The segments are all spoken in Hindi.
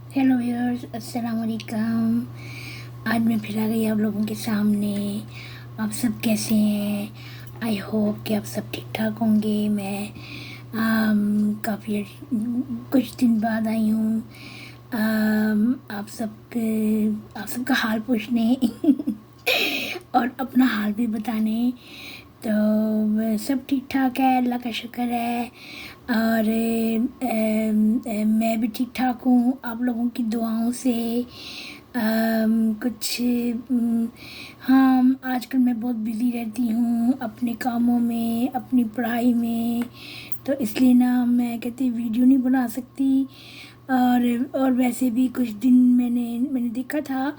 हेलो व्यूअर्स, अस्सलाम वालेकुम। आज मैं फिर आ गई आप लोगों के सामने। आप सब कैसे हैं? आई होप कि आप सब ठीक ठाक होंगे। मैं काफ़ी कुछ दिन बाद आई हूँ आप सबका हाल पूछने और अपना हाल भी बताने। तो सब ठीक ठाक है, अल्लाह का शुक्र है। और मैं भी ठीक ठाक हूँ आप लोगों की दुआओं से। कुछ हाँ, आजकल मैं बहुत बिज़ी रहती हूँ अपने कामों में, अपनी पढ़ाई में। तो इसलिए ना मैं कहती वीडियो नहीं बना सकती। और वैसे भी कुछ दिन मैंने देखा था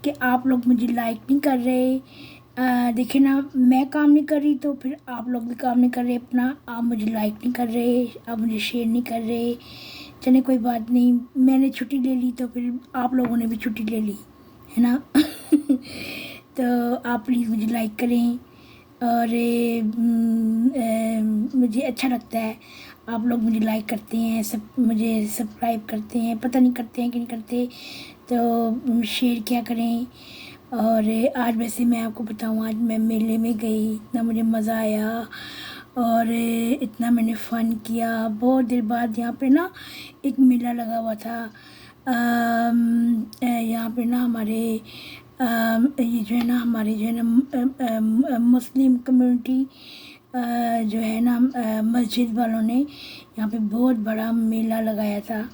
कि आप लोग मुझे लाइक नहीं कर रहे। देखिए ना, मैं काम नहीं कर रही तो फिर आप लोग भी काम नहीं कर रहे अपना। आप मुझे लाइक नहीं कर रहे, आप मुझे शेयर नहीं कर रहे। चलिए कोई बात नहीं, मैंने छुट्टी ले ली तो फिर आप लोगों ने भी छुट्टी ले ली, है ना। तो आप प्लीज़ मुझे लाइक करें। और मुझे अच्छा लगता है आप लोग मुझे लाइक करते हैं, सब मुझे सब्सक्राइब करते हैं। पता नहीं करते हैं कि नहीं करते, तो शेयर क्या करें। और आज वैसे मैं आपको बताऊं, आज मैं मेले में गई, इतना मुझे मज़ा आया और इतना मैंने फ़न किया। बहुत देर बाद यहाँ पे ना एक मेला लगा हुआ था। यहाँ पे ना हमारे ये जो है ना, हमारे जो है ना मुस्लिम कम्युनिटी जो है ना, मस्जिद वालों ने यहाँ पे बहुत बड़ा मेला लगाया था।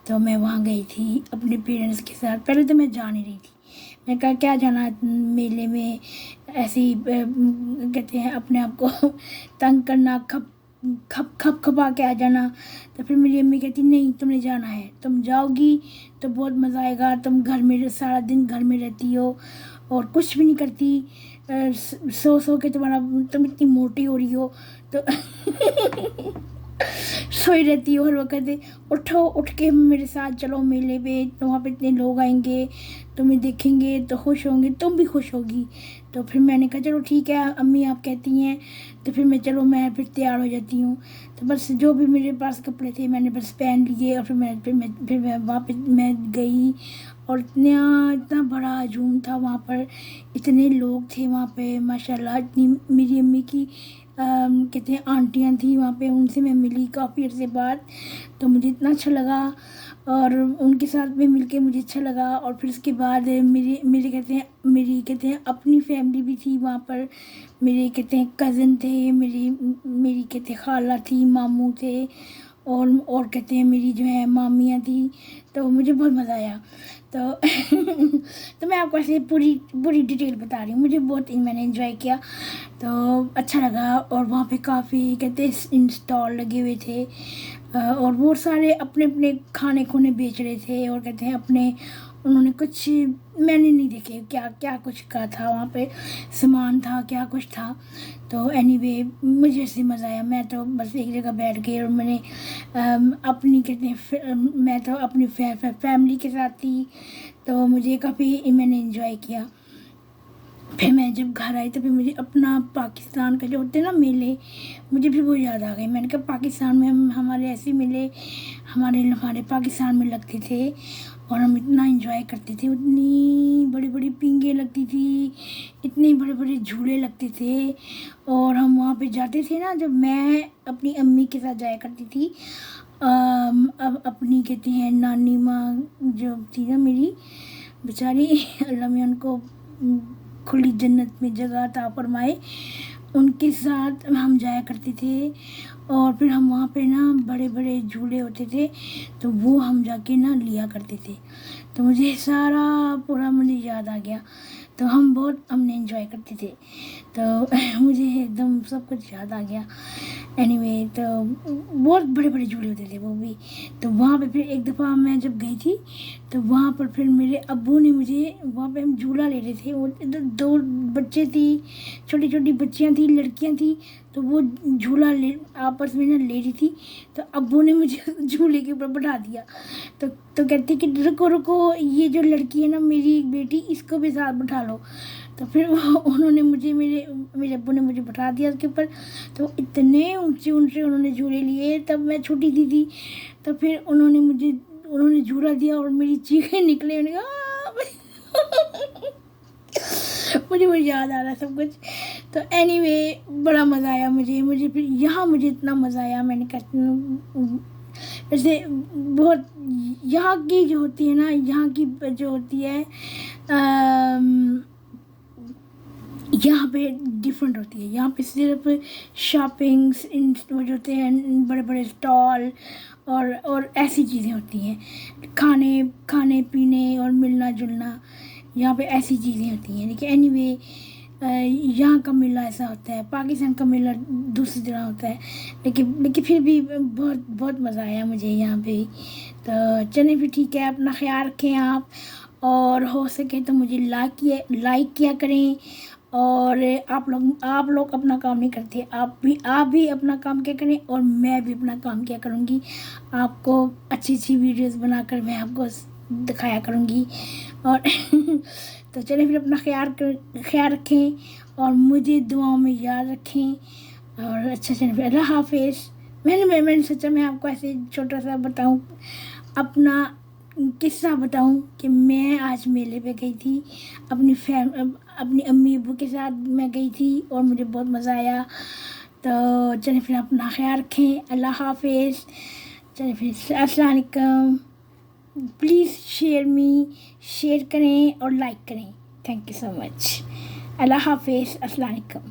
तो मैं वहाँ गई थी अपने पेरेंट्स के साथ। पहले तो मैं जा नहीं रही थी, मैं कहा क्या जाना मेले में, ऐसे ही कहते हैं अपने आप को तंग करना, खप खप खप खपा के आ जाना। तो फिर मेरी अम्मी कहती नहीं, तुमने जाना है, तुम जाओगी तो बहुत मज़ा आएगा। तुम घर में सारा दिन घर में रहती हो और कुछ भी नहीं करती, सो सो के तुम इतनी मोटी हो रही हो तो सोई रहती हो हर वक्त। उठो, उठ के मेरे साथ चलो मेले पे, तो वहाँ पे इतने लोग आएंगे, तुम्हें देखेंगे तो खुश होंगे, तुम भी खुश होगी। तो फिर मैंने कहा चलो ठीक है अम्मी, आप कहती हैं। तो फिर मैं फिर तैयार हो जाती हूँ। तो बस जो भी मेरे पास कपड़े थे मैंने बस पहन लिए और फिर मैं वहाँ पे मैं गई। और इतना इतना बड़ा हजूम था वहाँ पर, इतने लोग थे वहाँ पे माशाल्लाह। इतनी मेरी अम्मी की कहते हैं आंटियाँ थी वहाँ पे, उनसे मैं मिली काफ़ी अर्से बाद। तो मुझे इतना अच्छा लगा और उनके साथ में मिलके मुझे अच्छा लगा। और फिर उसके बाद मेरी कहते हैं अपनी फैमिली भी थी वहाँ पर। मेरे कहते हैं कज़न थे, मेरी मेरी कहते हैं खाला थी, मामू थे, और कहते हैं मेरी जो है मामियाँ थी। तो मुझे बहुत मज़ा आया। तो तो मैं आपको ऐसे पूरी पूरी डिटेल बता रही हूँ, मुझे बहुत मैंने इन्जॉय किया। तो अच्छा लगा। और वहाँ पे काफ़ी कहते हैं स्टॉल लगे हुए थे और बहुत सारे अपने अपने खाने खूने बेच रहे थे। और कहते हैं अपने उन्होंने कुछ, मैंने नहीं देखे क्या क्या कुछ का था वहाँ पे, सामान था क्या कुछ था। तो एनीवे मुझे ऐसे मज़ा आया। मैं तो बस एक जगह बैठ गई और मैंने अपनी कहते हैं मैं तो अपनी फैमिली के साथ थी। तो मुझे काफ़ी मैंने इन्जॉय किया। फिर मैं जब घर आई तो फिर मुझे अपना पाकिस्तान का जो होते हैं ना मेले, मुझे भी वो याद आ गई। मैंने कहा पाकिस्तान में हमारे ऐसे मेले हमारे हमारे पाकिस्तान में लगते थे और हम इतना एंजॉय करते थे। उतनी बड़ी बड़ी पींगे लगती थी, इतने बड़े बड़े झूले लगते थे। और हम वहाँ पे जाते थे ना, जब मैं अपनी अम्मी के साथ जाया करती थी। अब अपनी कहते हैं नानी माँ जो थी ना मेरी बेचारी, अल्लाह मियां उनको खुली जन्नत में जगह अता फरमाए, उनके साथ हम जाया करते थे। और फिर हम वहाँ पे ना बड़े बड़े झूले होते थे, तो वो हम जाके ना लिया करते थे। तो मुझे सारा पूरा मुझे याद आ गया। तो हमने एंजॉय करते थे। तो मुझे एकदम सब कुछ याद आ गया। एनीवे तो बहुत बड़े बड़े झूले होते थे वो भी। तो वहाँ पे फिर एक दफ़ा मैं जब गई थी तो वहाँ पर फिर मेरे अब्बू ने मुझे, वहाँ पे हम झूला ले रहे थे, वो इधर दो बच्चे थी, छोटी छोटी बच्चियाँ थी, लड़कियाँ थी। तो वो झूला ले आपस में ना ले रही थी। तो अब्बू ने मुझे झूले के ऊपर बैठा दिया। तो कहती कि रुको रुको, ये जो लड़की है ना मेरी एक बेटी, इसको भी साथ बैठा लो। तो फिर उन्होंने मुझे मेरे मेरे अब्बू ने मुझे बैठा दिया उसके ऊपर। तो इतने ऊंचे ऊंचे उन्होंने झूले लिए, तब मैं छोटी सी थी। तो फिर उन्होंने मुझे उन्होंने झूला दिया और मेरी चीखें निकले। मैंने कहा मुझे वो याद आ रहा सब कुछ। तो एनीवे बड़ा मज़ा आया मुझे फिर यहाँ मुझे इतना मज़ा आया। मैंने कहा वैसे बहुत यहाँ की जो होती है ना, यहाँ की जो होती है यहाँ पे डिफरेंट होती है। यहाँ पे सिर्फ शॉपिंग्स इन वो जो होते हैं बड़े बड़े स्टॉल और ऐसी चीज़ें होती हैं, खाने पीने और मिलना जुलना, यहाँ पे ऐसी चीज़ें होती हैं। लेकिन एनीवे यहाँ का मेला ऐसा होता है, पाकिस्तान का मेला दूसरी तरह होता है। लेकिन फिर भी बहुत मज़ा आया मुझे यहाँ पे। तो चलें फिर ठीक है, अपना ख्याल रखें आप, और हो सके तो मुझे लाइक किया करें। और आप लोग अपना काम नहीं करते, आप भी अपना काम किया करें और मैं भी अपना काम किया करूँगी। आपको अच्छी वीडियोस बनाकर मैं आपको दिखाया करूँगी। और तो चलिए फिर अपना ख्याल रखें और मुझे दुआओं में याद रखें। और अच्छा चलिए फिर अल्लाह हाफिज़। मैंने सोचा मैं आपको ऐसे छोटा सा बताऊँ, अपना किस्सा बताऊं कि मैं आज मेले पे गई थी अपनी अम्मी अब्बू के साथ मैं गई थी और मुझे बहुत मज़ा आया। तो चलिए फिर अपना ख्याल रखें, अल्लाह हाफिज़। चलिए फिर अस्सलाम वालेकुम। प्लीज़ शेयर करें और लाइक करें। Thank you so much. अल्लाह हाफिज़, अस्सलाम वालेकुम।